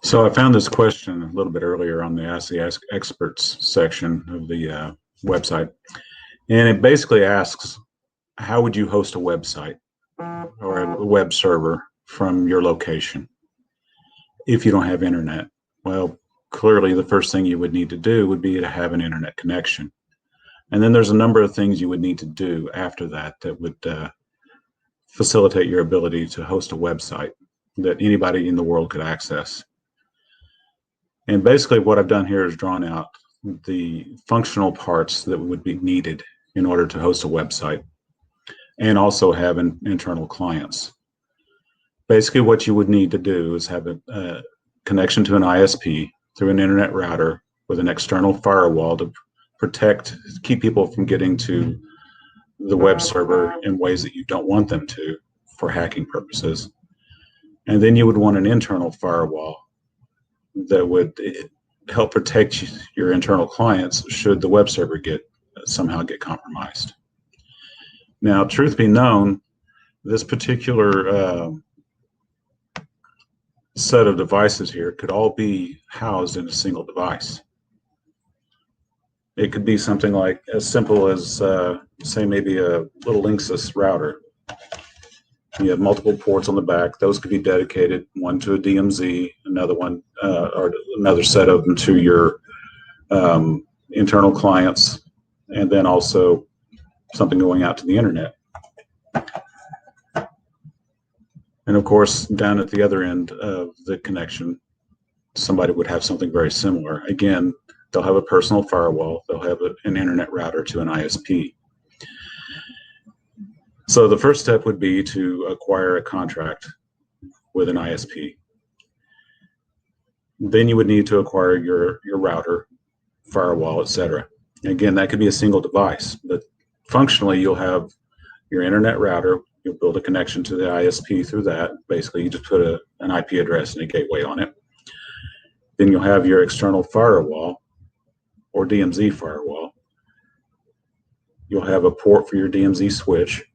So I found this question a little bit earlier on the Ask the Experts section of the website, and it basically asks, how would you host a website or a web server from your location if you don't have internet? Well, clearly the first thing you would need to do would be to have an internet connection. And then there's a number of things you would need to do after that that would facilitate your ability to host a website that anybody in the world could access. And basically what I've done here is drawn out the functional parts that would be needed in order to host a website and also have internal clients. Basically what you would need to do is have a connection to an ISP through an internet router with an external firewall to keep people from getting to the web server in ways that you don't want them to for hacking purposes. And then you would want an internal firewall that would help protect your internal clients should the web server somehow get compromised. Now, truth be known, this particular set of devices here could all be housed in a single device. It could be something like as simple as, say, maybe a little Linksys router. You have multiple ports on the back. Those could be dedicated, one to a DMZ, another one, or another set of them to your internal clients, and then also something going out to the internet. And of course, down at the other end of the connection, somebody would have something very similar. Again, they'll have a personal firewall. They'll have an internet router to an ISP. So the first step would be to acquire a contract with an ISP. Then you would need to acquire your router, firewall, etc. Again, that could be a single device, but functionally you'll have your internet router. You'll build a connection to the ISP through that. Basically, you just put an IP address and a gateway on it. Then you'll have your external firewall or DMZ firewall. You'll have a port for your DMZ switch.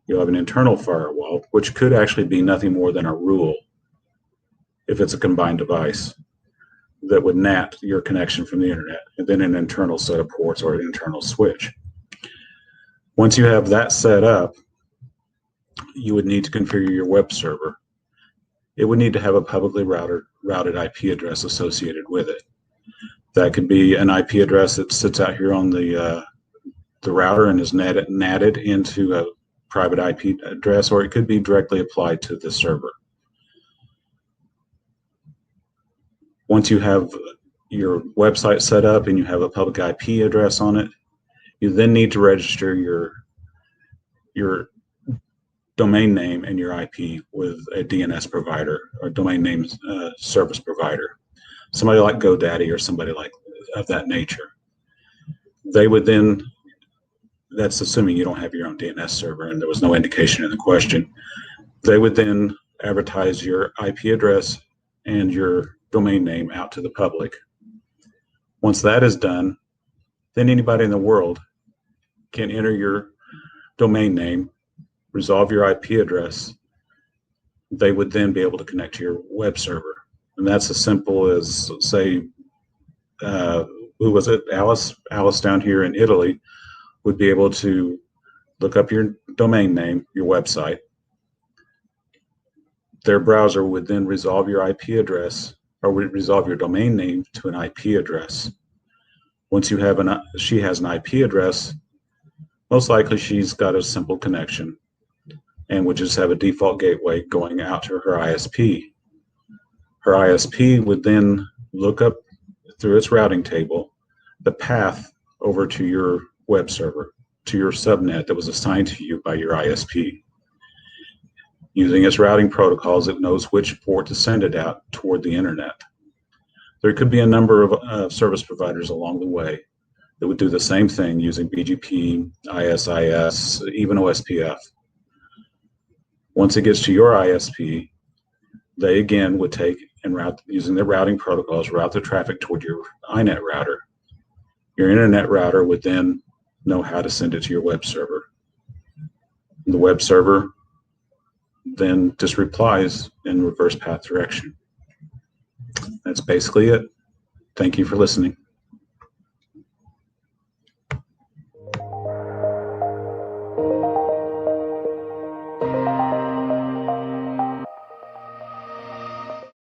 You'll have an internal firewall, which could actually be nothing more than a rule if it's a combined device that would NAT your connection from the internet, and then an internal set of ports or an internal switch. Once you have that set up, you would need to configure your web server. It would need to have a publicly routed IP address associated with it. That could be an IP address that sits out here on the router and is natted into a private IP address, or it could be directly applied to the server. Once you have your website set up and you have a public IP address on it, you then need to register your domain name and your IP with a DNS provider or domain name service provider, somebody like GoDaddy or somebody like of that nature. They would then, that's assuming you don't have your own DNS server and there was no indication in the question, they would then advertise your IP address and your domain name out to the public. Once that is done, then anybody in the world can enter your domain name, resolve your IP address. They would then be able to connect to your web server. And that's as simple as, say, who was it? Alice down here in Italy would be able to look up your domain name, your website. Their browser would then resolve your IP address or resolve your domain name to an IP address. Once she has an IP address, most likely she's got a simple connection and would just have a default gateway going out to her ISP. Her ISP would then look up through its routing table the path over to your web server, to your subnet that was assigned to you by your ISP. Using its routing protocols, it knows which port to send it out toward the internet. There could be a number of service providers along the way that would do the same thing using BGP, ISIS, even OSPF. Once it gets to your ISP, they again would take and route, using their routing protocols, route the traffic toward your INET router. Your internet router would then know how to send it to your web server. The web server then just replies in reverse path direction. That's basically it. Thank you for listening.